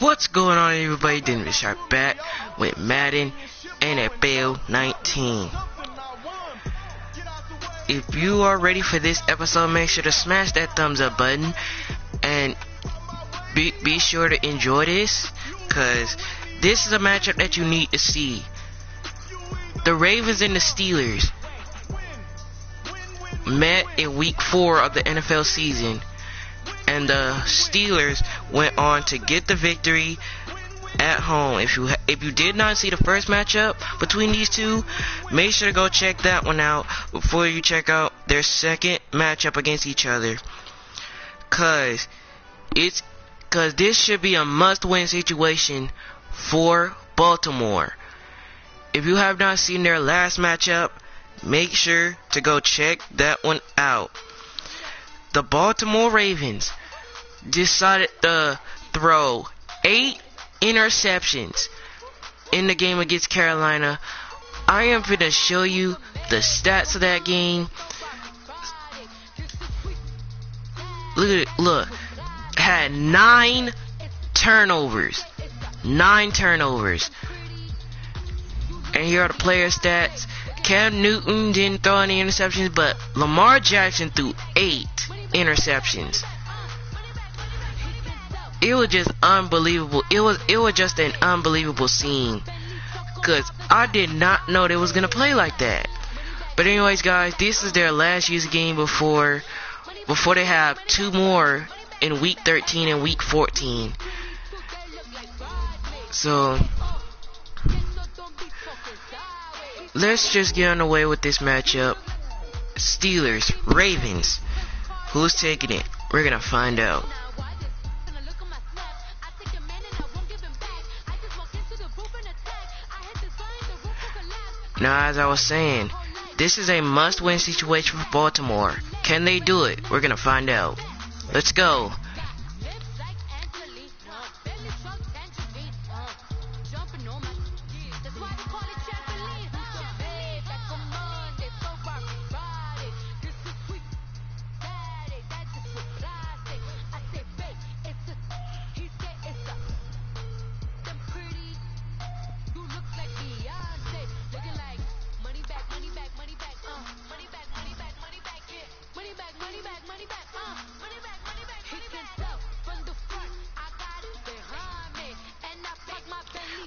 What's going on, everybody? Denver Sharp back with Madden NFL 19. If you are ready for this episode, make sure to smash that thumbs up button and be sure to enjoy this, because this is a matchup that you need to see. The Ravens and the Steelers met in week 4 of the NFL season, and the Steelers went on to get the victory at home. If you did not see the first matchup between these two, make sure to go check that one out before you check out their second matchup against each other, cause this should be a must-win situation for Baltimore. If you have not seen their last matchup, make sure to go check that one out. The Baltimore Ravens decided to throw 8 interceptions in the game against Carolina. I am going to show you the stats of that game. Look, had 9 turnovers. 9 turnovers. And here are the player stats. Cam Newton didn't throw any interceptions, but Lamar Jackson threw 8 interceptions. It was just unbelievable. It was just an unbelievable scene, because I did not know they was gonna play like that. But anyways, guys, this is their last use game before they have 2 more in week 13 and week 14. So let's just get on the way with this matchup. Steelers, Ravens. Who's taking it? We're gonna find out. Now, as I was saying, this is a must-win situation for Baltimore. Can they do it? We're gonna find out. Let's go.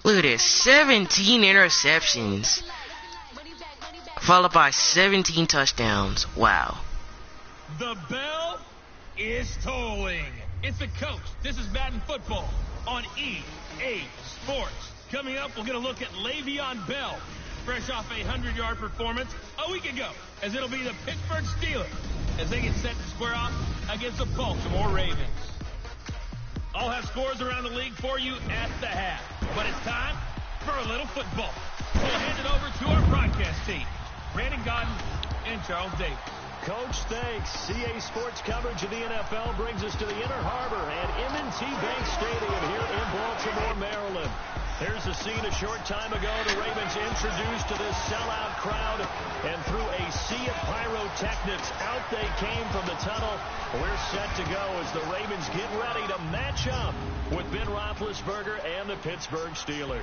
Look at this, 17 interceptions, followed by 17 touchdowns. Wow. The bell is tolling. It's the coach. This is Madden Football on EA Sports. Coming up, we're going to look at Le'Veon Bell, fresh off a 100-yard performance a week ago, as it'll be the Pittsburgh Steelers as they get set to square off against the Baltimore Ravens. I'll have scores around the league for you at the half. But it's time for a little football. We'll hand it over to our broadcast team, Brandon Godden and Charles Davis. Coach, thanks. CA Sports coverage of the NFL brings us to the Inner Harbor at M&T Bank Stadium here in Baltimore, Maryland. Here's the scene a short time ago. The Ravens introduced to this sellout crowd, and through a sea of pyrotechnics, out they came from the tunnel. We're set to go as the Ravens get ready to match up with Ben Roethlisberger and the Pittsburgh Steelers.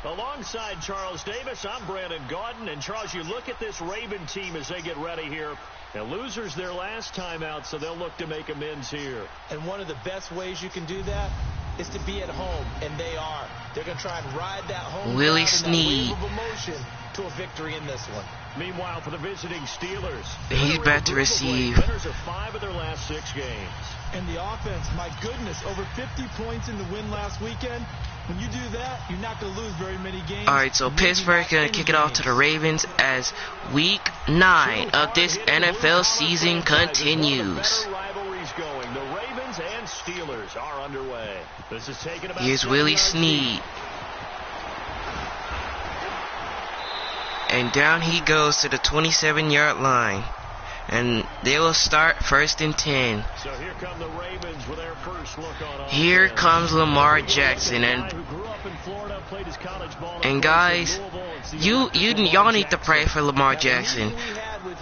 Alongside Charles Davis, I'm Brandon Godden. And Charles, you look at this Raven team as they get ready here. And losers their last time out, so they'll look to make amends here. And one of the best ways you can do that is to be at home, and they are. They're going to try and ride that home Willie crowd Snead and that wave of emotion to a victory in this one. Meanwhile, for the visiting Steelers, he's about to receive. Winners of 5 of their last 6 games. And the offense, my goodness, over 50 points in the win last weekend. When you do that, you're not going to lose very many games. Alright, so Pittsburgh going to kick it off to the Ravens as week 9 of this NFL season continues. Rivalries going. The Ravens and Steelers are underway. This is taken about. Here's Willie Snead. And down he goes to the 27-yard line. And they will start 1st and 10. So here come the Ravens with their first look on offense. Here comes Lamar Jackson. And guys, y'all need to pray for Lamar Jackson.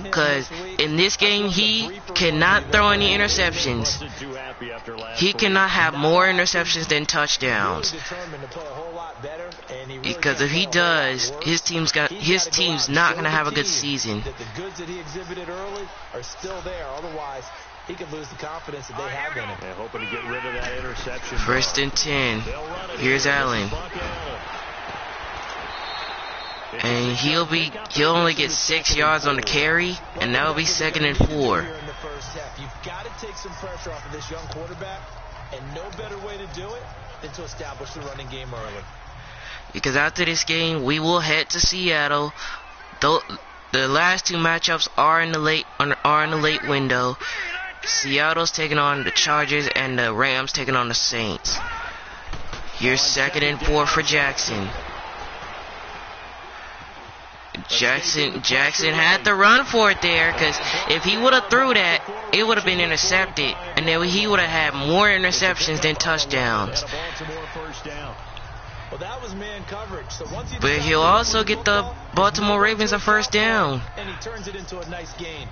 because in this game he cannot throw any interceptions. He cannot have more interceptions than touchdowns. Because if he does, his team's not gonna have a good season. The goods that he exhibited early are still there. Otherwise, he could lose the confidence that they have in him. They're hoping to get rid of that interception. 1st and 10. Here's Allen. And he'll only get 6 yards on the carry, and that'll be 2nd and 4. You've got to take some pressure off of this young quarterback, and no better way to do it than to establish the running game early. Because after this game, we will head to Seattle. The last 2 matchups are in the late window. Seattle's taking on the Chargers, and the Rams taking on the Saints. Here's 2nd and 4 for Jackson. Jackson had to run for it there, because if he would have threw that, it would have been intercepted, and then he would have had more interceptions than touchdowns. Well, that was man coverage. So once he But he'll also get the Baltimore Ravens a 1st down. And he turns it into a nice gain.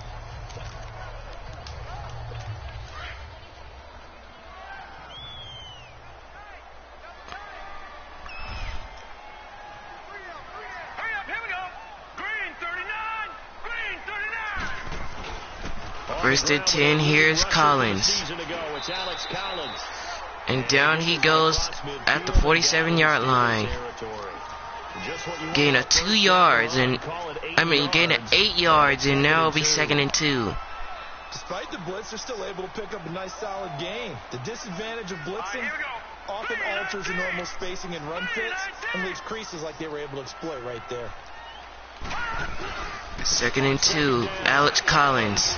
First and 10, here's Collins. And down he goes at the 47-yard line. Gain of 2 yards, gain of 8 yards, and now it'll be 2nd and 2. Despite the blitz, they're still able to pick up a nice solid gain. The disadvantage of blitzing often alters the normal spacing and run fits and leaves creases like they were able to exploit right there. 2nd and 2, Alex Collins.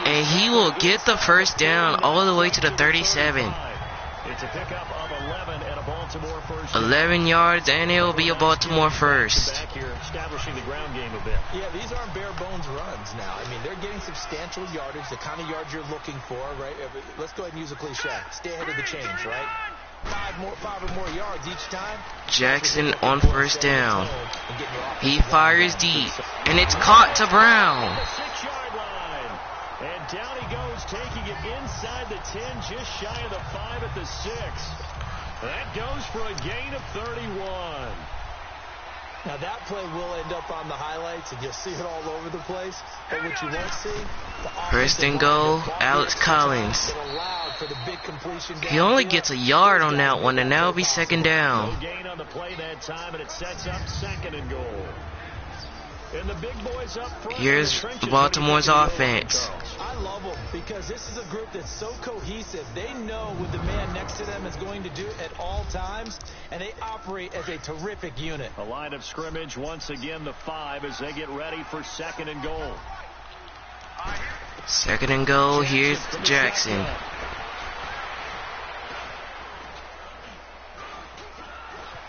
And he will get the 1st down all the way to the 37. It's a pickup of 11 and a Baltimore first. 11 yards, and it will be a Baltimore 1st. Back here, establishing the ground game a bit. Yeah, these aren't bare bones runs now. I mean, they're getting substantial yardage, the kind of yards you're looking for, right? Let's go ahead and use a cliche. Stay ahead of the change, right? 5 or more yards each time. Jackson on 1st down. He fires deep, and it's caught to Brown. The 6-yard line. And down he goes, taking it inside the 10, just shy of the 5 at the 6. That goes for a gain of 31. Now that play will end up on the highlights, and you'll see it all over the place. But what you won't see, the 1st and goal, Alex Collins. He only gets a yard on that one, and that'll be 2nd down. No gain on the play that time, and it sets up 2nd and goal. And the big boys up front. Here's Baltimore's offense. I love them because this is a group that's so cohesive. They know what the man next to them is going to do at all times, and they operate as a terrific unit. A line of scrimmage once again, the 5, as they get ready for 2nd and goal. 2nd and goal, here's Jackson.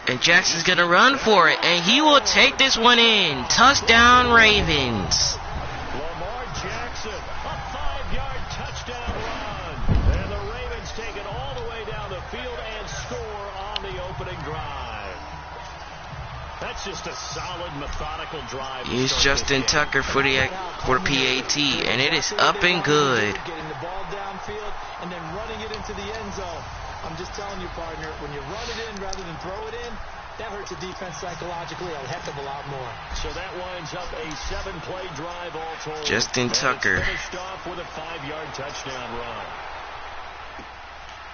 And Jackson's going to run for it, and he will take this one in. Touchdown, Ravens. Lamar Jackson, a 5-yard touchdown run. And the Ravens take it all the way down the field and score on the opening drive. That's just a solid, methodical drive. Here's Justin Tucker for the PAT, and it is up and good. Getting the ball downfield and then running it into the end zone. I'm just telling you, partner, when you run it in rather than throw it in, that hurts the defense psychologically a heck of a lot more. So that winds up a 7-play drive all told. Justin Tucker. Finished off with a 5-yard touchdown run.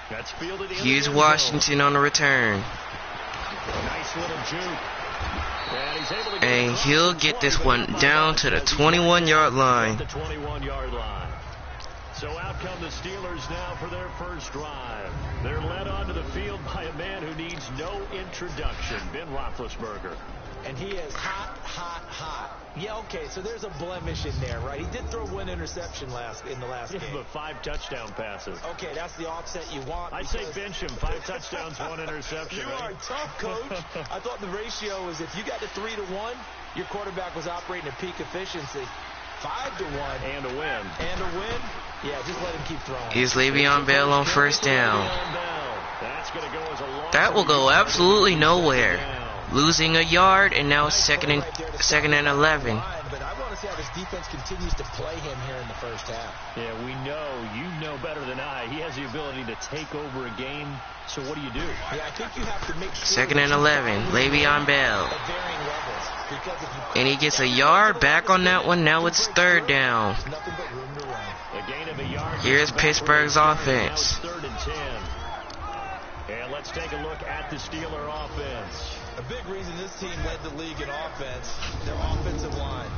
That's fielded in. Here's Washington on the return. Nice little juke. And he'll get this one down to the 21-yard line. The 21-yard line. So out come the Steelers now for their first drive. They're led onto the field by a man who needs no introduction, Ben Roethlisberger. And he is hot, hot, hot. Yeah, okay, so there's a blemish in there, right? He did throw one interception in the last game. But 5 touchdown passes. Okay, that's the offset you want. I say bench him. 5 touchdowns, 1 interception. You are tough, coach. I thought the ratio was if you got to 3-1, your quarterback was operating at peak efficiency. 5-1. And a win. And a win? Yeah, just let him keep throwing. Here's Le'Veon Bell on 1st down. That's going to go as a long That will go absolutely nowhere. losing a yard, and now it's second and 11. But I want to see how this defense continues to play him here in the first half. Yeah, we know. You know better than I. He has the ability to take over a game. So what do you do? Yeah, I think you have to make sure. Second and 11. Le'Veon Bell. At varying levels, because if you And he gets a yard back on that one. Now it's third down. nothing but room to run. A gain of a yard. Here's Pittsburgh's Now it's offense. 3rd and 10. And let's take a look at the Steeler offense. A big reason this team led the league in offense, their offensive line.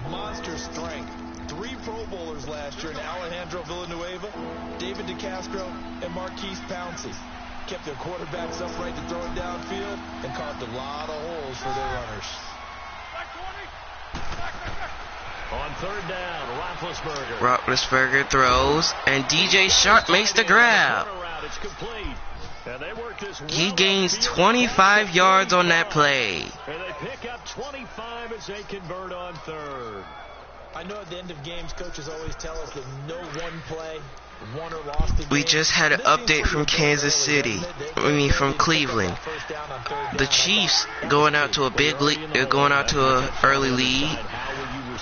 Monster strength. 3 Pro Bowlers last year in Alejandro Villanueva, David DeCastro, and Marquise Pouncey. Kept their quarterbacks upright to throw it downfield and carved a lot of holes for their runners. On 3rd down, Roethlisberger. Roethlisberger throws, and DJ Sharp makes the grab. It's complete. And they work this He well gains upfield. 25 yards on that play. And they pick up 25 as they convert on 3rd. I know at the end of games, coaches always tell us that no one play, won or lost the game. We just had an update from Kansas City. From Cleveland. The Chiefs going out to a big lead. They're going out to an early lead.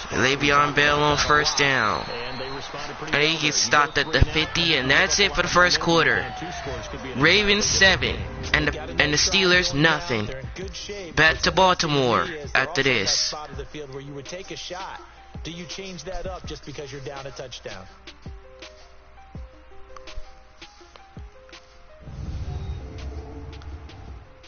Le'Veon Bell on first down. And he gets stopped at the 50, and that's it for the first quarter. Ravens 7, and the Steelers nothing. Back to Baltimore after this. Where you would take a shot. Do you change that up just because you're down a touchdown?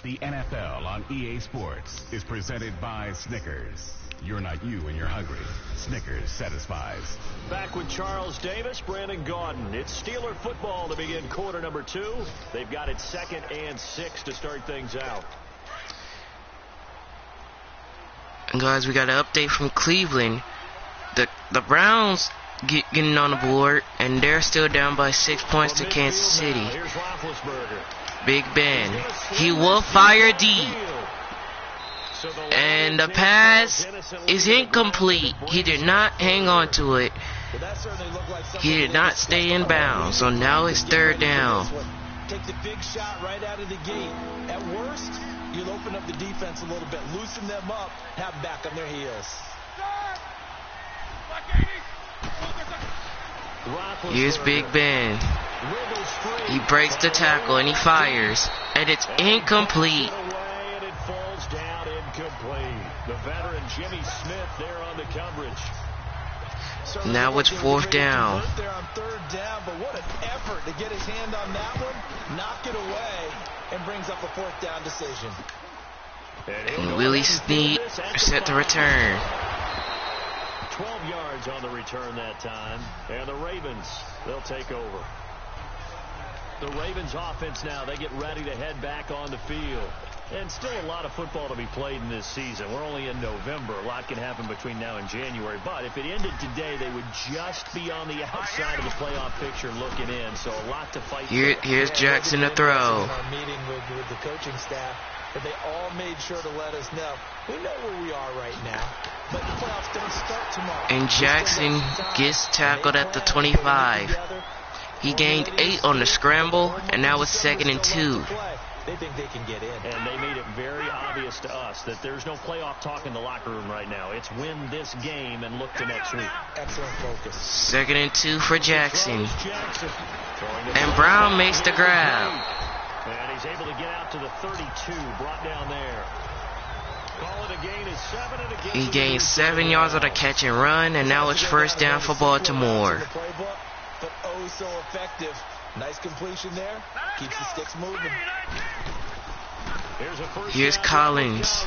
The NFL on EA Sports is presented by Snickers. You're not you when you're hungry. Snickers satisfies. Back with Charles Davis, Brandon Gaudin. It's Steeler football to begin quarter number 2. They've got it 2nd and 6 to start things out. And guys, we got an update from Cleveland. The Browns getting on the board, and they're still down by 6 points to Kansas City. Here's Roethlisberger. Big Ben. He will fire deep. And the pass is incomplete. He did not hang on to it. He did not stay in bounds. So now it's 3rd down. Take the big shot right out of the gate. At worst, you'll open up the defense a little bit, loosen them up, have them back on their heels. Here's Big Ben. He breaks the tackle and he fires. And it's incomplete. And it falls down incomplete. The veteran Jimmy Smith there on the coverage. Now it's 4th down. They're on 3rd down, but what an effort to get his hand on that one, knock it away, and brings up a 4th down decision. And Willie Snead set to return. 12 yards on the return that time. And the Ravens, they'll take over. The Ravens offense now, they get ready to head back on the field. And still a lot of football to be played in this season. We're only in November. A lot can happen between now and January. But if it ended today, they would just be on the outside of the playoff picture looking in. So a lot to fight for. Here's Jackson to throw. Our meeting with the coaching staff, but they all made sure to let us know. We know where we are right now, but the playoffs don't start tomorrow. And Jackson gets tackled at the 25. He gained 8 on the scramble, and now it's 2nd and 2. They think they can get in. And they made it very obvious to us that there's no playoff talk in the locker room right now. It's win this game and look to next week. Excellent focus. 2nd and 2 for Jackson. And Brown makes the grab. And he's able to get out to the 32, brought down there. Call it a gain is 7 and a gain. He gained 7 yards on the catch and run, and now it's 1st down for Baltimore. But oh so effective. Nice completion there. Keeps the sticks moving. Here's Collins.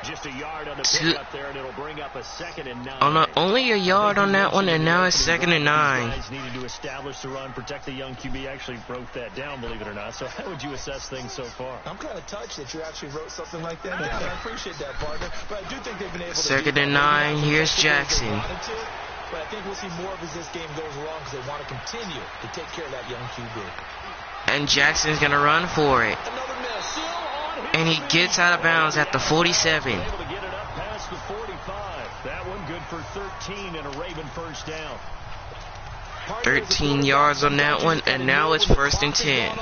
Just a yard on the pickup there, and it'll bring up a 2nd and 9. Only a yard on that one, and now it's 2nd and 9. Guys needed to establish the run, protect the young QB. Actually broke that down, believe it or not. So how would you assess things so far? I'm kind of touched that you actually wrote something like that down. I appreciate that, partner. But I do think they've been able to. 2nd and 9. Here's Jackson. But I think we'll see more of as this game goes along because they want to continue to take care of that young QB. And Jackson's going to run for it. Another miss. And he gets out of bounds at the 47. Able to get it up past the 45. That one good for 13 and a Raven 1st down. 13 yards on that one, and now it's 1st and 10.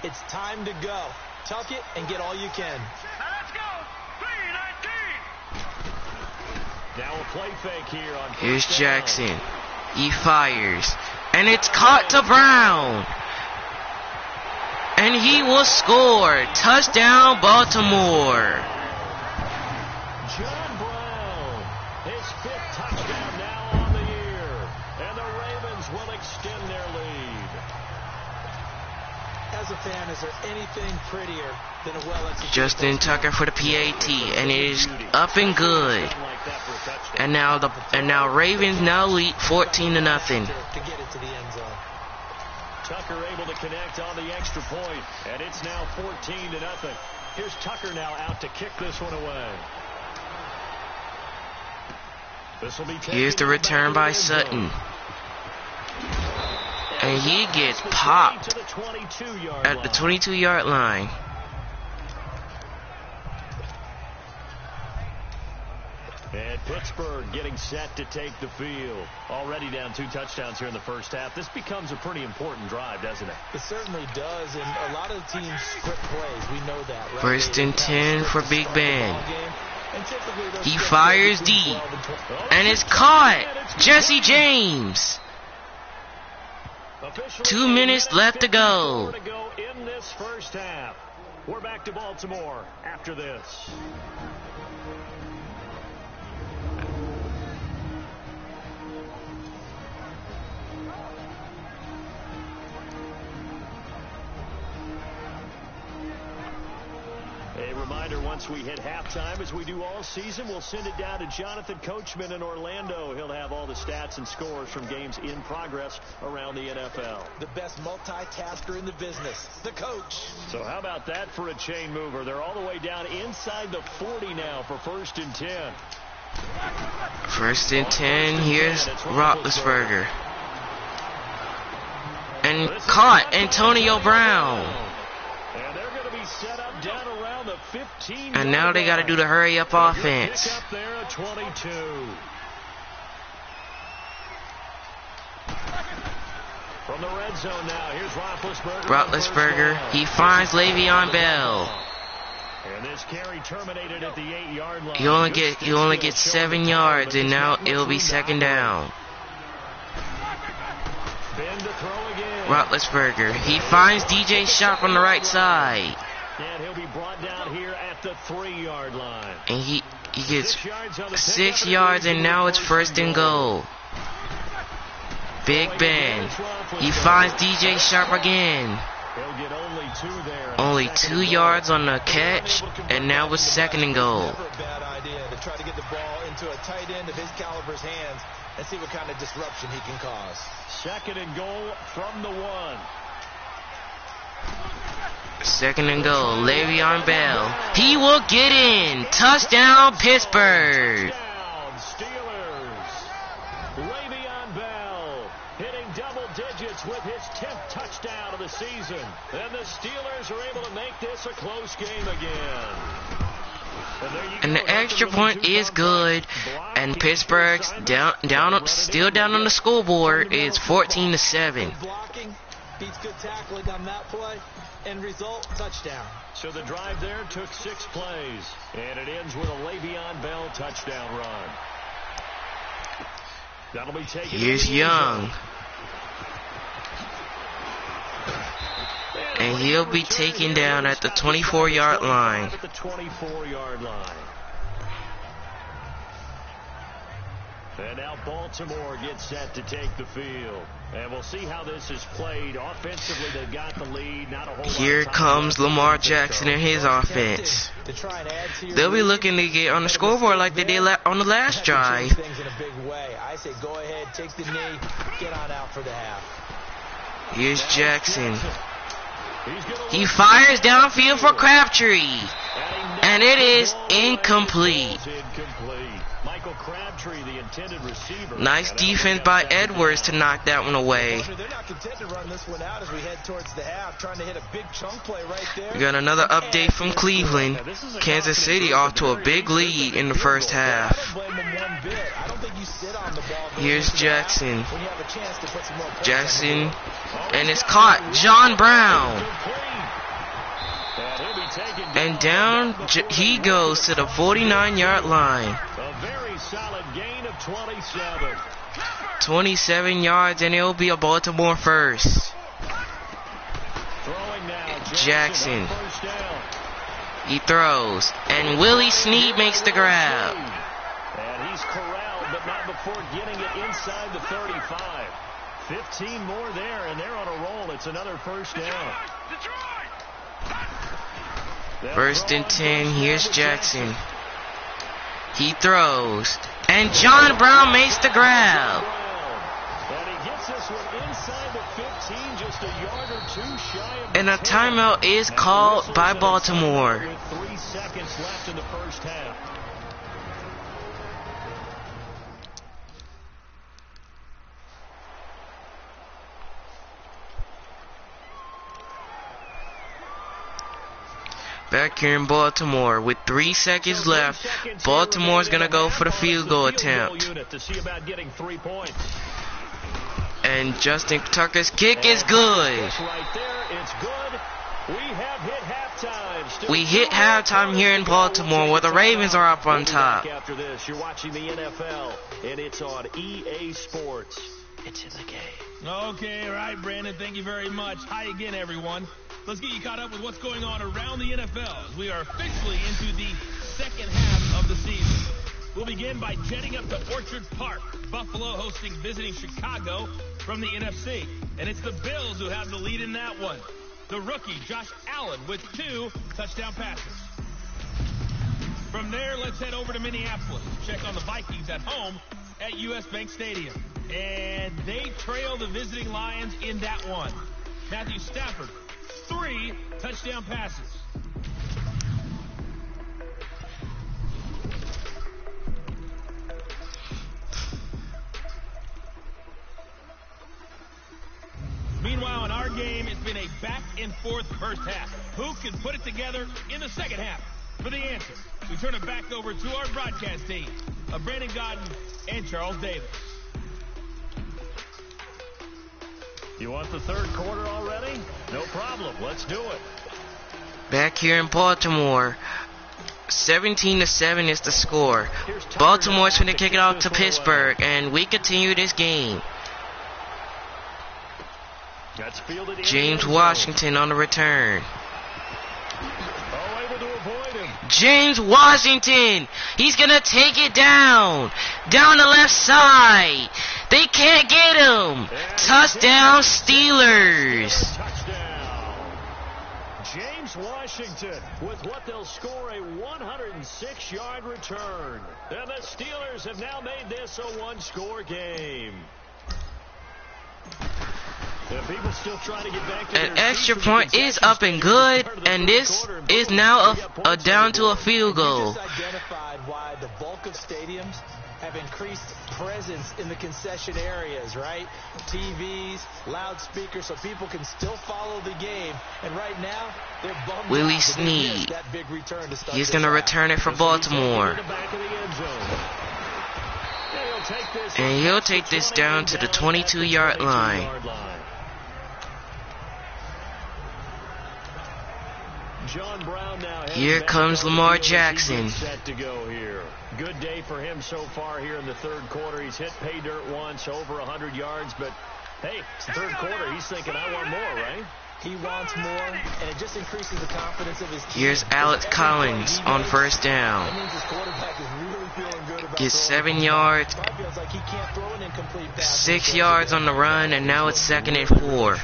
It's time to go. Tuck it and get all you can. Let's go. 3-19. Now a play fake here on Here's first down. Jackson. He fires. And it's caught to Brown. And he will score. Touchdown, Baltimore. John Brown, his 5th touchdown now on the year. And the Ravens will extend their lead. As a fan, is there anything prettier than a well-executed Justin Tucker for the PAT, and it is up and good. And now Ravens now lead 14-0. to get it to the end zone? Tucker able to connect on the extra point, and it's now 14-0. Here's Tucker now out to kick this one away. This will be Here's the return by Sutton. And he gets popped at the 22-yard line. And Pittsburgh getting set to take the field. Already down 2 touchdowns here in the first half. This becomes a pretty important drive, doesn't it? It certainly does, and a lot of the teams script plays. We know that, right? First and 10 for Big Ben. And typically those He scripts fires between deep. 12 and 12. And it's caught. Jesse James. 2 minutes left to go. In this first half. We're back to Baltimore after this. A reminder, once we hit halftime, as we do all season, we'll send it down to Jonathan Coachman in Orlando. He'll have all the stats and scores from games in progress around the NFL. The best multitasker in the business, the coach. So how about that for a chain mover? They're all the way down inside the 40 now for 1st and 10. 1st and 10. Here's Roethlisberger. And caught Antonio Brown. And they're going to be set up down around the 15. And now they got to do the hurry up offense. Pick up there at 22. From the red zone now, here's Roethlisberger. He finds Le'Veon Bell. And this carry terminated at the 8-yard line. He only gets 7 yards, and now it'll be 2nd down. Ben to throw again. Roethlisberger. He finds DJ Sharp on the right side. And he'll be brought down here at the 3-yard line. And he gets 6 yards, and now it's 1st and goal. Big Ben. He finds DJ Sharp again. He'll get only 2 there. Only 2 yards on the catch, and now it's 2nd and goal. Never a bad idea to try to get the ball into a tight end of his caliber's hands and see what kind of disruption he can cause. 2nd and goal from the 1. 2nd and goal. Le'Veon Bell. He will get in. Touchdown, Pittsburgh. Touchdown, Steelers. Le'Veon Bell hitting double digits with his 10th touchdown of the season. And the Steelers are able to make this a close game again. And the extra point is good. And Pittsburgh's still down on the scoreboard. It's 14-7. Blocking beats good tackling on that play. End result, touchdown. So the drive there took 6 plays. And it ends with a Le'Veon Bell touchdown run. That'll be taken. Here's Young. And he'll be taken down at the 24-yard line. At the 24-yard line. And now Baltimore gets set to take the field. And we'll see how this is played. Offensively, they've got the lead. Not a whole Here comes Lamar Jackson and his offense. They'll be looking to get on the scoreboard like they did on the last drive. Things in a big way. I say go ahead, take the knee, get on out for the half. Here's Jackson. He fires downfield for Crabtree. And it is incomplete. Michael Crabtree, the intended receiver. Nice defense by Edwards to knock that one away. They're not content to run this one out as we head towards the half, trying to hit a big chunk play right there. We got another update from Cleveland. Kansas City off to a big lead in the first half. Here's Jackson. Jackson, and it's caught. John Brown. And down he goes to the 49-yard line. A very solid gain of 27. 27 yards, and it'll be a Baltimore first. Throwing now, Jackson. First down. He throws, and Willie Snead makes the grab. And he's corralled, but not before getting it inside the 35. 15 more there, and they're on a roll. It's another first down. First and 10, here's Jackson. He throws, and John Brown makes the grab. And he gets this one inside the 15, just a yard or two shy of And a timeout is called by Baltimore. with 3 seconds left in the first half. Back here in Baltimore with 3 seconds left. Baltimore's going to go for the field goal attempt. To see about getting 3 points. And Justin Tucker's kick is good. Right there, it's good. We have hit halftime. We hit halftime here in Baltimore where the Ravens are up on top. After this, you're watching the NFL, and it's on EA Sports. It's in the game. Okay, all right, Brandon. Thank you very much. Hi again, everyone. Let's get you caught up with what's going on around the NFL as we are officially into the second half of the season. We'll begin by jetting up to Orchard Park. Buffalo visiting Chicago from the NFC. And it's the Bills who have the lead in that one. The rookie, Josh Allen, with 2 touchdown passes. From there, let's head over to Minneapolis. Check on the Vikings at home at US Bank Stadium. And they trail the visiting Lions in that one. Matthew Stafford, 3 touchdown passes. Meanwhile, in our game, it's been a back-and-forth first half. Who can put it together in the second half? For the answer, we turn it back over to our broadcast team of Brandon Godden and Charles Davis. You want the third quarter already? No problem. Let's do it. Back here in Baltimore, 17-7 is the score. Baltimore's going to kick it off to Pittsburgh, and we continue this game. James Washington on the return. James Washington, he's going to take it down the left side. They can't get him. Touchdown, Steelers. James Washington with what they'll score a 106-yard return. And the Steelers have now made this a one-score game. People still trying to get back to An extra point is up and good, and this is now a down to a field goal. Identified why the bulk of stadiums have increased presence in the concession areas, right? TVs, loudspeakers, so people can still follow the game. And right now, they're bummed Willie out Snead, that big return to start he's going to return it for Baltimore. And he'll take this down to the 22-yard line. Here comes Lamar Jackson. Good day for him so far here in the third quarter. He's hit pay dirt once, over 100 yards, but hey, it's the third quarter. He's thinking, I want more, right? He wants more, and it just increases the confidence of his team. Here's Alex Collins on first down. That means his quarterback is really feeling good about Gets 7 yards, feels like he can't throw an incomplete pass. 6 yards on the run, and now it's 2nd and 4.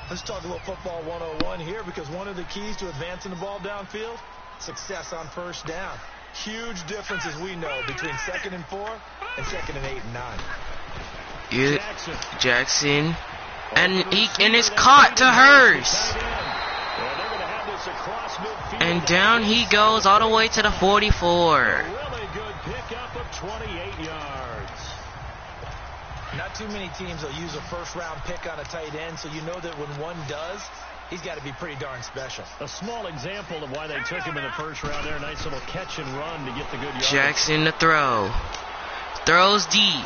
Let's talk a little football 101 here, because one of the keys to advancing the ball downfield, success on first down. Huge difference, as we know, between 2nd and 4 and 2nd and 8 and 9. Jackson, and it's caught to Hurst. And down he goes all the way to the 44. Really good pickup of 28 yards. Not too many teams will use a first-round pick on a tight end, so you know that when one does, he's got to be pretty darn special. A small example of why they took him in the first round there. Nice little catch and run to get the good yards. Jackson to throw. Throws deep.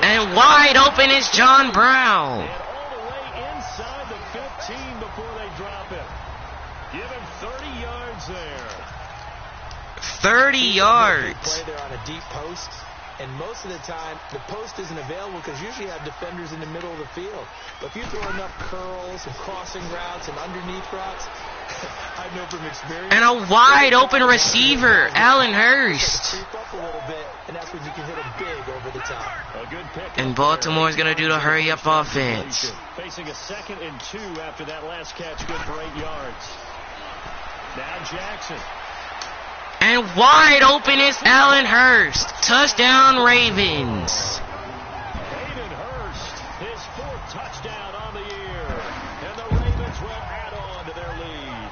And wide open is John Brown. And all the way inside the 15 before they drop it. Give him 30 yards there. 30 yards. Play there on a deep post, and most of the time the post isn't available because usually you have defenders in the middle of the field. But if you throw enough curls and crossing routes and underneath routes, I know from experience. And a wide open receiver, Allen Hurst. Creep up a little bit, and that's when you can hit him big over the top. A good pick. And Baltimore's going to do the hurry-up offense. Facing a 2nd and 2 after that last catch, good for 8 yards. Now Jackson. And wide open is Allen Hurst. Touchdown, Ravens. Hayden Hurst, his 4th touchdown on the year. And the Ravens will add on to their lead.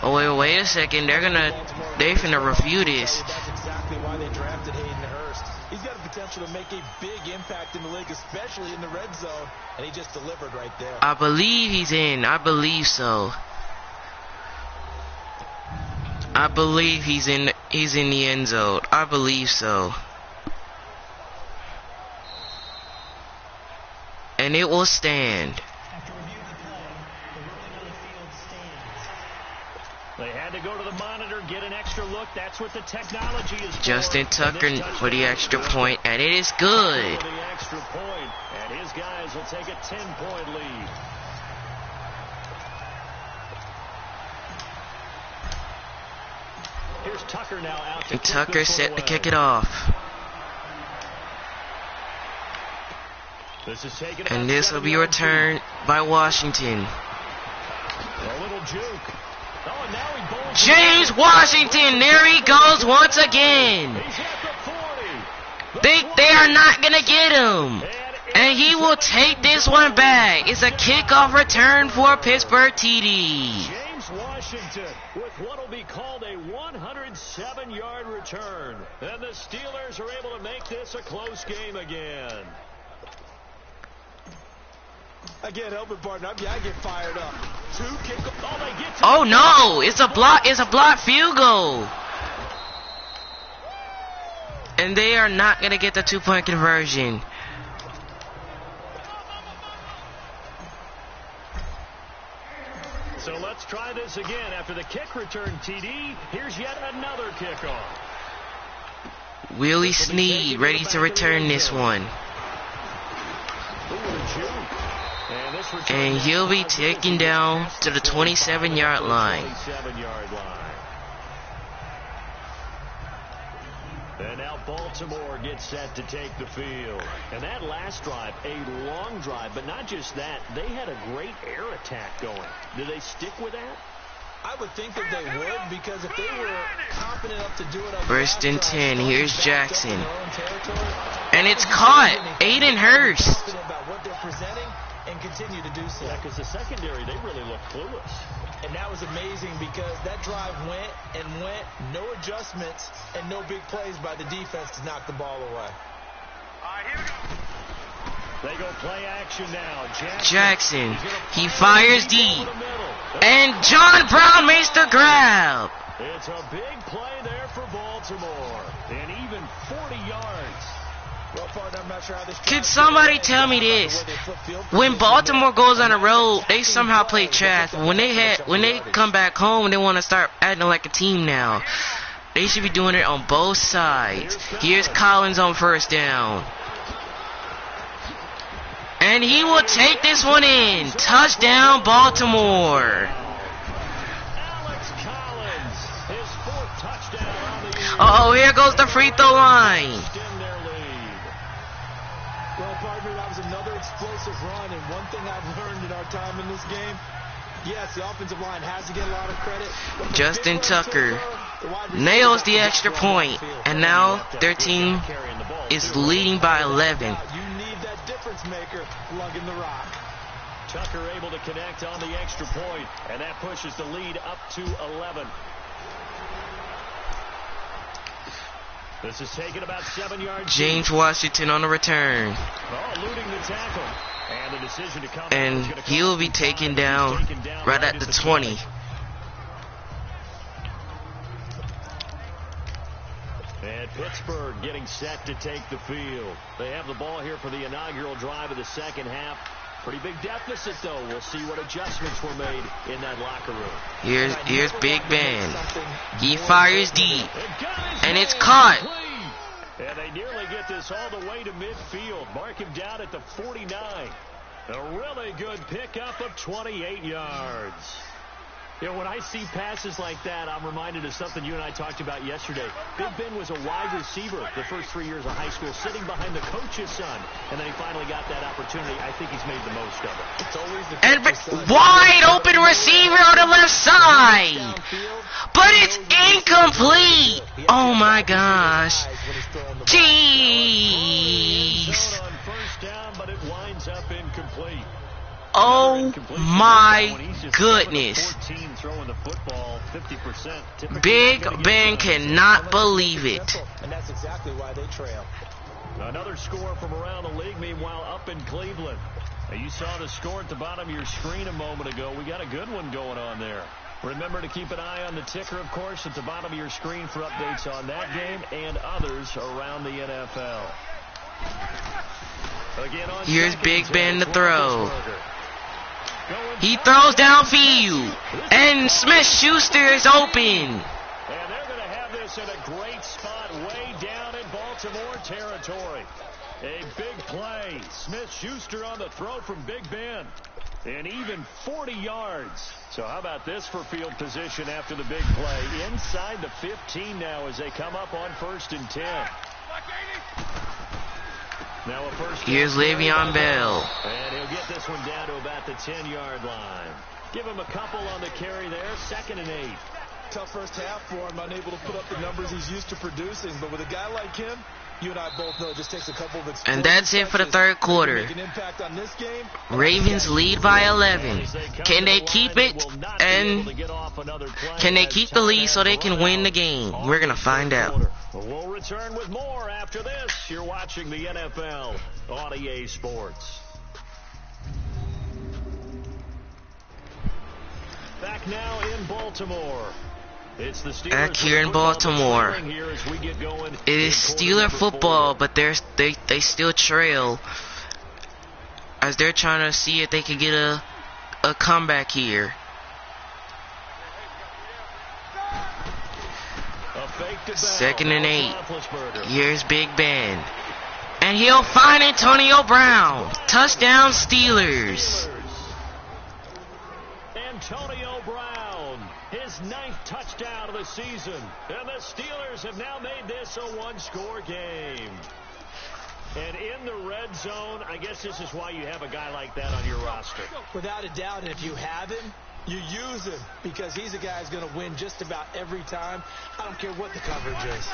Oh, wait a second. They're finna review this. That's exactly why they drafted Hayden Hurst. He's got the potential to make a big impact in the league, especially in the red zone, and he just delivered right there. I believe he's in. I believe so. I believe he's in the end zone. I believe so. And it will stand. They had to go to the monitor, get an extra look. That's what the technology is for. Justin Tucker for the extra point, and it is good. For the extra point, and his guys will take a 10-point lead. Here's Tucker now out to And Tucker set to kick it off. And this will be returned by Washington. A little juke. Oh, now he bowls. James Washington, there he goes once again. He's at the 40. They are not gonna get him. And he will take this one back. It's a kickoff return for Pittsburgh TD. James Washington with what will be called a 107-yard return. And the Steelers are able to make this a close game again. I can't help it, partner. I get fired up. 2 kickoffs. Oh no! It's a block. It's a blocked field goal. And they are not gonna get the 2-point conversion. So let's try this again. After the kick return, TD, here's yet another kickoff. Willie Snead ready to return this one. And he'll be taken down to the 27-yard line. And now Baltimore gets set to take the field. And that last drive, a long drive, but not just that, they had a great air attack going. Do they stick with that? I would think that they would, because if they were confident enough to do it on 1st and 10, here's Jackson. And it's caught. Aiden Hurst. About what they're presenting and continue to do so. Yeah, because the secondary, they really look clueless. And that was amazing because that drive went and went, no adjustments and no big plays by the defense to knock the ball away. All right, here we go. They go play action now. Jackson, he fires deep. And John Brown makes the grab. It's a big play there for Baltimore. And even 40 yards. Well, partner, I'm not sure how this. Can somebody tell me this? When Baltimore goes on the road, they somehow play trash. When they come back home, they want to start acting like a team now. They should be doing it on both sides. Here's Collins on 1st down. And he will take this one in. Touchdown, Baltimore. Alex Collins, his 4th touchdown on the year. Uh-oh, here goes the free throw line. Well, partner, that was another explosive run, and one thing I've learned in our time in this game, yes, the offensive line has to get a lot of credit. Justin Tucker nails the extra point, and now their team is leading by 11. You need that difference maker lugging the rock. Tucker able to connect on the extra point, and that pushes the lead up to 11. This is taken about 7 yards. James Washington on the return. Eluding the tackle. And the decision to come. And he'll be taken down right at the 20. And Pittsburgh getting set to take the field. They have the ball here for the inaugural drive of the second half. Pretty big deficit, though. We'll see what adjustments were made in that locker room. Here's Big Ben. He fires deep. And it's caught. And they nearly get this all the way to midfield. Mark him down at the 49. A really good pickup of 28 yards. You know, when I see passes like that, I'm reminded of something you and I talked about yesterday. Big Ben was a wide receiver the first 3 years of high school, sitting behind the coach's son, and then he finally got that opportunity. I think he's made the most of it. It's always the And wide open receiver on the left side. But it's incomplete. Oh my gosh. Jeez. On first down, but it winds up incomplete. Oh my goodness. Big Ben cannot believe it. And that's exactly why they trail. Another score from around the league, meanwhile, up in Cleveland. Now, you saw the score at the bottom of your screen a moment ago. We got a good one going on there. Remember to keep an eye on the ticker, of course, at the bottom of your screen for updates on that game and others around the NFL. Again, on Here's Big Ben to throw. He throws downfield, and Smith-Schuster is open. And they're going to have this in a great spot way down in Baltimore territory. A big play. Smith-Schuster on the throw from Big Ben. And even 40 yards. So how about this for field position after the big play? Inside the 15 now as they come up on 1st and 10. Now a first. Here's Le'Veon Bell. And he'll get this one down to about the 10-yard line. Give him a couple on the carry there. 2nd and 8. Tough first half for him, unable to put up the numbers he's used to producing. But with a guy like him, you and I both know it just takes a couple of And that's it for the third quarter. Make an impact on this game. Ravens lead by 11. Can they keep it? And can they keep the lead so they can win the game? We're going to find out. We'll return with more after this. You're watching the NFL on EA Sports. Back now in Baltimore. It's the Steelers Back here in Baltimore. Here as we get going. It is Steeler football, but they still trail as they're trying to see if they can get a comeback here. A fake to 2nd and 8. Roethlisberger. Here's Big Ben. And he'll find Antonio Brown. Touchdown Steelers. Antonio Brown, his 9th touchdown of the season. And the Steelers have now made this a one-score game. And in the red zone, I guess this is why you have a guy like that on your roster. Without a doubt, and if you have him, you use him because he's a guy who's going to win just about every time. I don't care what the coverage is.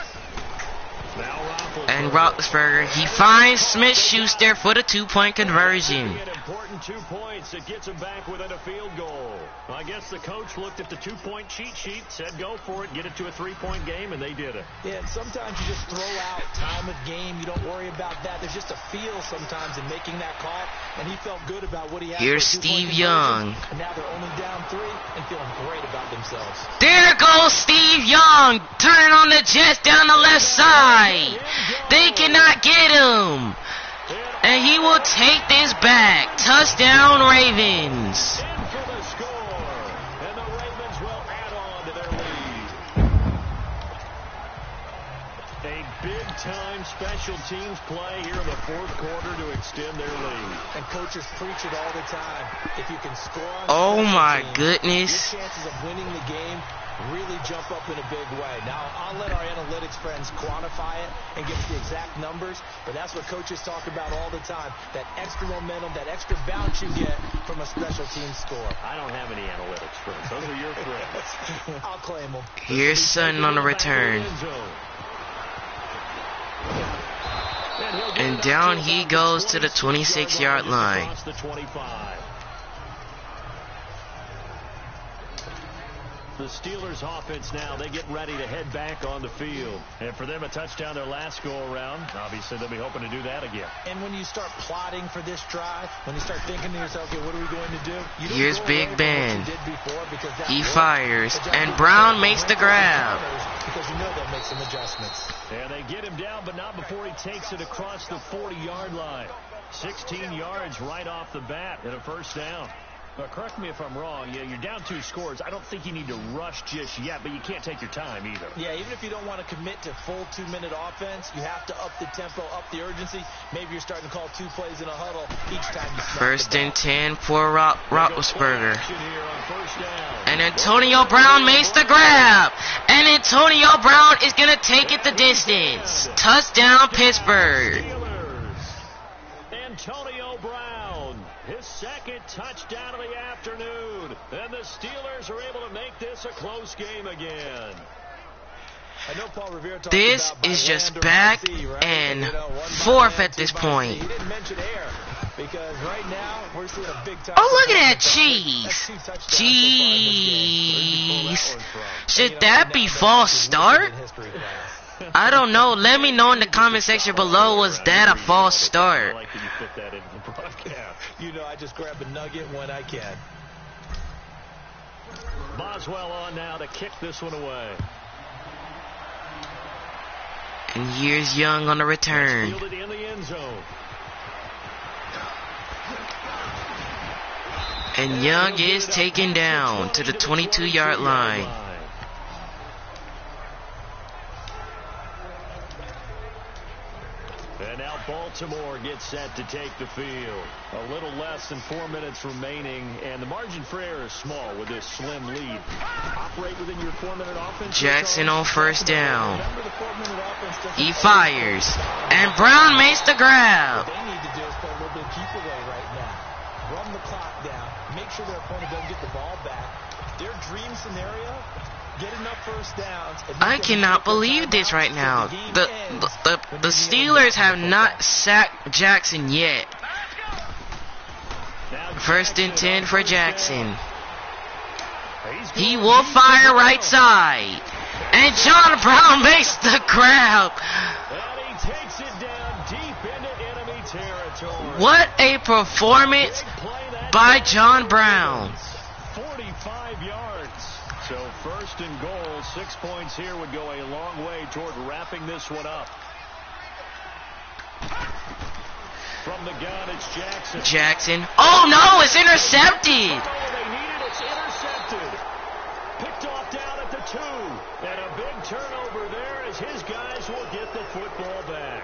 And Roethlisberger, he finds Smith-Schuster for the 2-point conversion. An important 2 points. It gets him back within a field goal. Well, I guess the coach looked at the 2-point cheat sheet, said go for it, get it to a 3-point game, and they did it. Yeah, and sometimes you just throw out time of game. You don't worry about that. There's just a feel sometimes in making that call, and he felt good about what he had. Here's Steve Young. And now they're only down 3 and feeling great about themselves. There goes Steve Young, turning on the Jets down the left side. They cannot get him. And he will take this back. Touchdown Ravens. In for the score. And the Ravens will add on to their lead. A big-time special teams play here in the 4th quarter to extend their lead. And coaches preach it all the time. If you can score on Oh my teams, goodness. your chances of winning the game really jump up in a big way. Now, I'll let our analytics friends quantify it and give us the exact numbers, but that's what coaches talk about all the time, that extra momentum, that extra bounce you get from a special team score. I don't have any analytics friends. Those are your friends. I'll claim them. Here's Sutton on the return. And down he goes to the 26-yard line. Across the 25. The Steelers offense now, they get ready to head back on the field. And for them, a touchdown their last go-around. Obviously, they'll be hoping to do that again. And when you start plotting for this drive, when you start thinking to yourself, okay, what are we going to do? You don't Here's go Big away from Ben. what you did before because that He worked. fires, But and just Brown keep makes the going grab. Because you know they'll make some adjustments. And they get him down, but not before he takes it across the 40-yard line. 16 yards right off the bat and a first down. Correct me if I'm wrong. Yeah, you're down 2 scores. I don't think you need to rush just yet, but you can't take your time either. Yeah, even if you don't want to commit to full 2-minute offense, you have to up the tempo, up the urgency. Maybe you're starting to call 2 plays in a huddle each time you snap. First and 10 for Roethlisberger. And Antonio Brown makes the grab. And Antonio Brown is going to take it the distance. Touchdown, Pittsburgh. Antonio Brown, his second touchdown of the afternoon. And the Steelers are able to make this a close game again. I know Paul Revere talked this about is just land back sea, right? and One forth by at this land, 2 by point. sea. He didn't mention air because right now we're seeing a big touchdown. Oh, look at that That's cheese. 2 touchdowns so far in this game. Where'd you pull Cheese. that one from? Should You know, that now be that's false the start? in history class. I don't know. Let me know in the comment section below. Was that a false I start? like that you put that in the broadcast. You know, I just grab a nugget when I can. Boswell on now to kick this one away. And here's Young on the return. Fielded in the end zone. And Young is taken down to the 22-yard line. And now Baltimore gets set to take the field. A little less than 4 minutes remaining, and the margin for error is small with this slim lead. Operate within your 4-minute offense. Jackson on first down. He fires. And Brown makes the grab. What they need to do is play a little bit of keep away right now. Run the clock down. Make sure their opponent doesn't get the ball back. Their dream scenario, get enough first downs. I cannot believe this right now. The Steelers have not sacked Jackson yet. First and 10 for Jackson. He will fire right side. And John Brown makes the grab. And he takes it down deep into enemy territory. What a performance by John Brown. 45 yards. So first and goal, 6 points here would go a long way toward wrapping this one up. From the gun, it's Jackson. Jackson. Oh no, it's intercepted. They need it, it's intercepted. Picked off down at the 2. And a big turnover there as his guys will get the football back.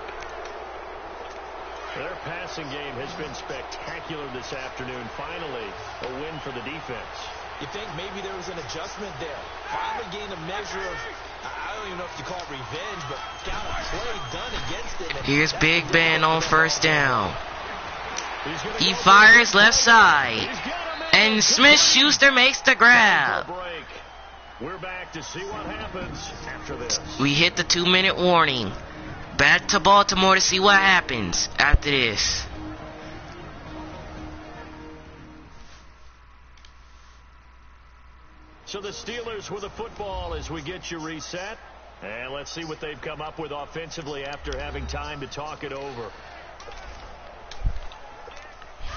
Their passing game has been spectacular this afternoon. Finally, a win for the defense. You think maybe there was an adjustment there. Finally gained a measure of, I don't even know if you call it revenge, but got a play done against it. Here's Big Ben on first down. He fires left side. And Smith-Schuster makes the grab. We're back to see what happens after this. We hit the 2-minute warning. Back to Baltimore to see what happens after this. So the Steelers with the football as we get you reset. And let's see what they've come up with offensively after having time to talk it over.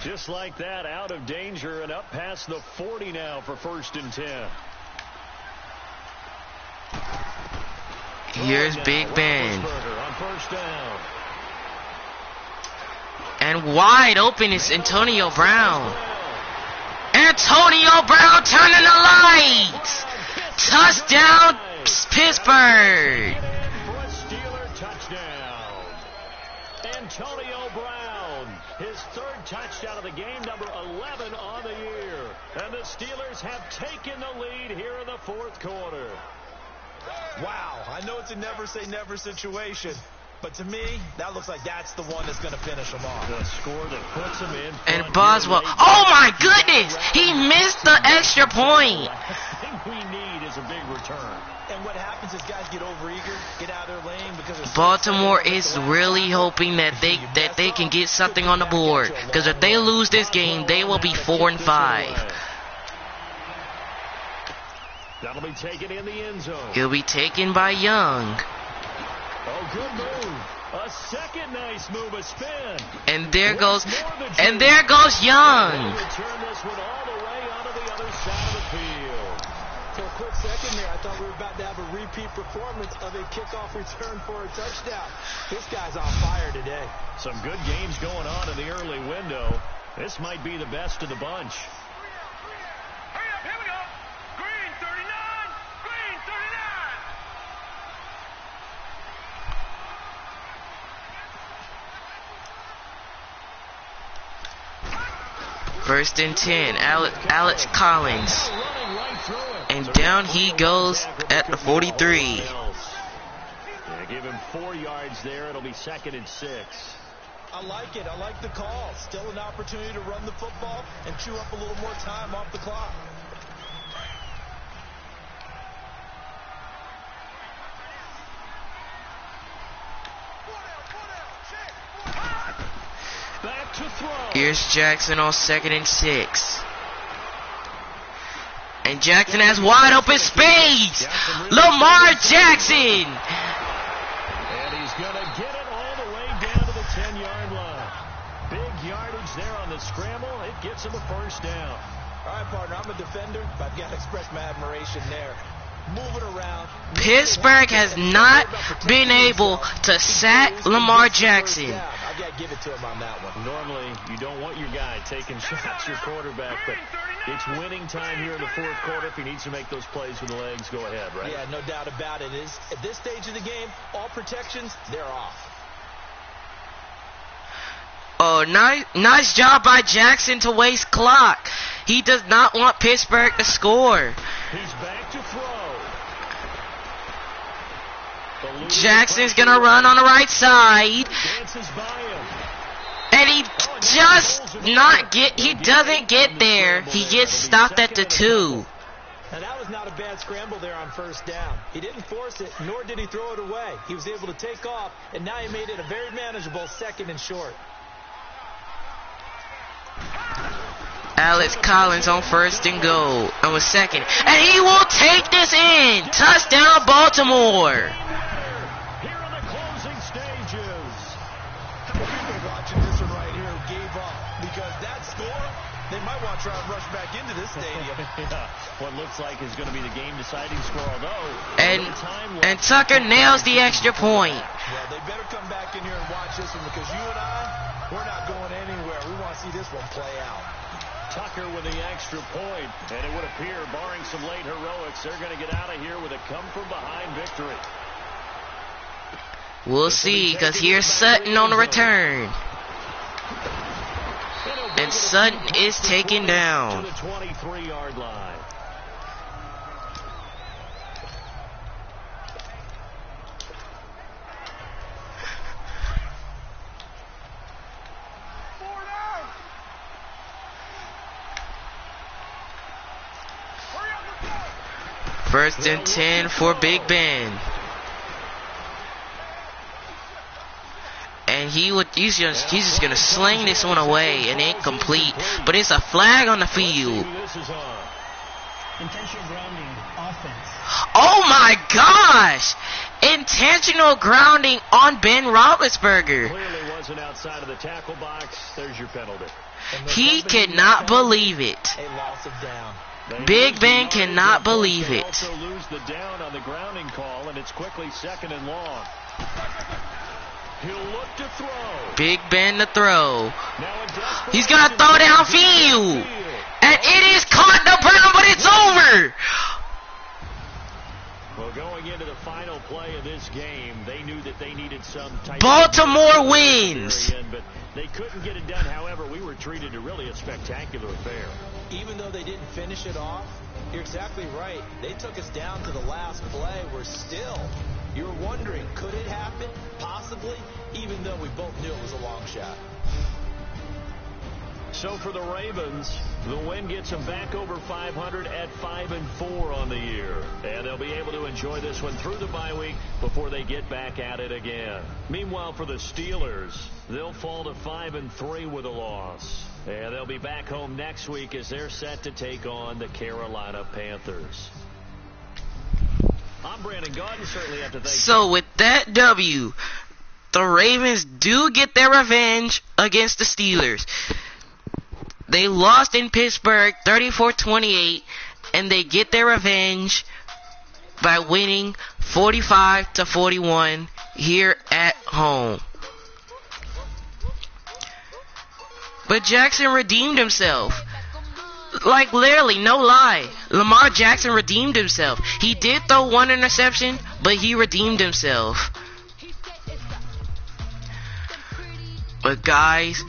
Just like that, out of danger and up past the 40 now for first and 10. Here's Big Ben. On first down. And wide open is Antonio Brown. Antonio Brown turning the lights. Touchdown, Pittsburgh. For a Steeler touchdown. Antonio Brown, his 3rd touchdown of the game, number 11 on the year. And the Steelers have taken the lead here in the 4th quarter. Wow, I know it's a never say never situation, but to me, that looks like that's the one that's going to finish them off. The score that puts them in. And Boswell. Oh my goodness! He missed the extra point. The thing we need is a big return. And what happens is guys get overeager, get out of their lane because Baltimore is really hoping that they can get something on the board, because if they lose this game, they will be 4-5. That'll be taken in the end zone. He'll be taken by Young. Oh, good move. A second nice move, a spin. And there goes Young. Return this one all the way onto the other side of the field. For a quick second there, I thought we were about to have a repeat performance of a kickoff return for a touchdown. This guy's on fire today. Some good games going on in the early window. This might be the best of the bunch. Hurry up, here we go. Green 39, green 39. First and 10. Alex Collins. And down he goes at the 43. Yeah, give him 4 yards there. It'll be 2nd and 6. I like it. I like the call. Still an opportunity to run the football and chew up a little more time off the clock. Back to throw. Here's Jackson on 2nd and 6. And Jackson has wide open space. Lamar Jackson. And he's going to get it all the way down to the 10-yard line. Big yardage there on the scramble. It gets him a first down. All right, partner, I'm a defender, but I've got to express my admiration there. Moving around. Pittsburgh has not been able to sack Lamar Jackson. I've got to give it to him on that one. Normally, you don't want your guy taking shots, your quarterback, but it's winning time here in the fourth quarter. If he needs to make those plays with the legs, go ahead, right? Yeah, no doubt about it. At this stage of the game, all protections, they're off. Oh, nice job by Jackson to waste clock. He does not want Pittsburgh to score. He's back to throw. Jackson's going to run on the right side. Dances by him. And he doesn't get there. He gets stopped at the 2. And that was not a bad scramble there on first down. He didn't force it, nor did he throw it away. He was able to take off, and now he made it a very manageable 2nd and short. Alex Collins on 1st and goal. And with 2nd. And he will take this in. Touchdown, Baltimore. Here in the closing stages. People watching this one right here who gave up because that score, they might want to try and rush back into this stadium. Yeah, what looks like is going to be the game-deciding score, although... And Tucker nails the extra point. Well, they better come back in here and watch this one because you and I, we're not going anywhere. We want to see this one play out. Tucker with the extra point, and it would appear, barring some late heroics, they're going to get out of here with a come-from-behind victory. We'll see, because here's Sutton on the return. And Sutton is taken down. To the 23-yard line. First and 10 for Big Ben. And he's just gonna sling this one away and incomplete. But it's a flag on the field. Intentional grounding, offense. Oh my gosh! Intentional grounding on Ben Roethlisberger. Clearly wasn't outside of the tackle box. There's your penalty. He cannot believe it. A loss of down. Big Ben cannot believe They it. also lose the down on the grounding call, and it's quickly 2nd and long. He'll look to throw. Big Ben to throw. Now in desperation, He's gonna throw downfield. And it is caught in the ground, but it's over. Well, going into the final play of this game, they knew that they needed some type Baltimore of wins. but they couldn't get it done. However, we were treated to really a spectacular affair. Even though they didn't finish it off, you're exactly right. They took us down to the last play. We're still, you were wondering, could it happen? Possibly, even though we both knew it was a long shot. So for the Ravens, the win gets them back over 500 at 5-4 on the year. And they'll be able to enjoy this one through the bye week before they get back at it again. Meanwhile, for the Steelers, they'll fall to 5-3 with a loss. And they'll be back home next week as they're set to take on the Carolina Panthers. I'm Brandon Gaudin. Certainly have to thank So with that W, the Ravens do get their revenge against the Steelers. They lost in Pittsburgh 34-28, and they get their revenge by winning 45-41 here at home. But Jackson redeemed himself. Like, literally, no lie. Lamar Jackson redeemed himself. He did throw one interception, but he redeemed himself. But guys,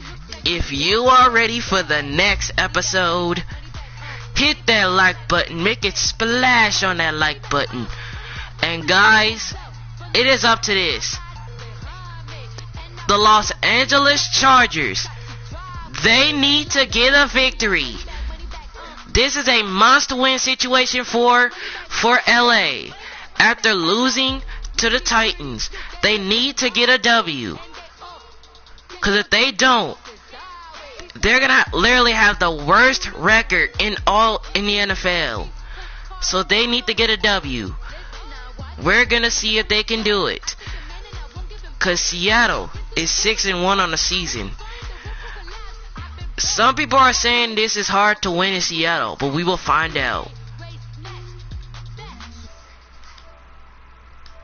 if you are ready for the next episode, hit that like button. Make it splash on that like button. And guys, it is up to this. The Los Angeles Chargers, they need to get a victory. This is a must-win situation for LA. After losing to the Titans, they need to get a W. Because if they don't, they're going to literally have the worst record in the NFL. So they need to get a W. We're going to see if they can do it. Because Seattle is 6-1 on the season. Some people are saying this is hard to win in Seattle, but we will find out.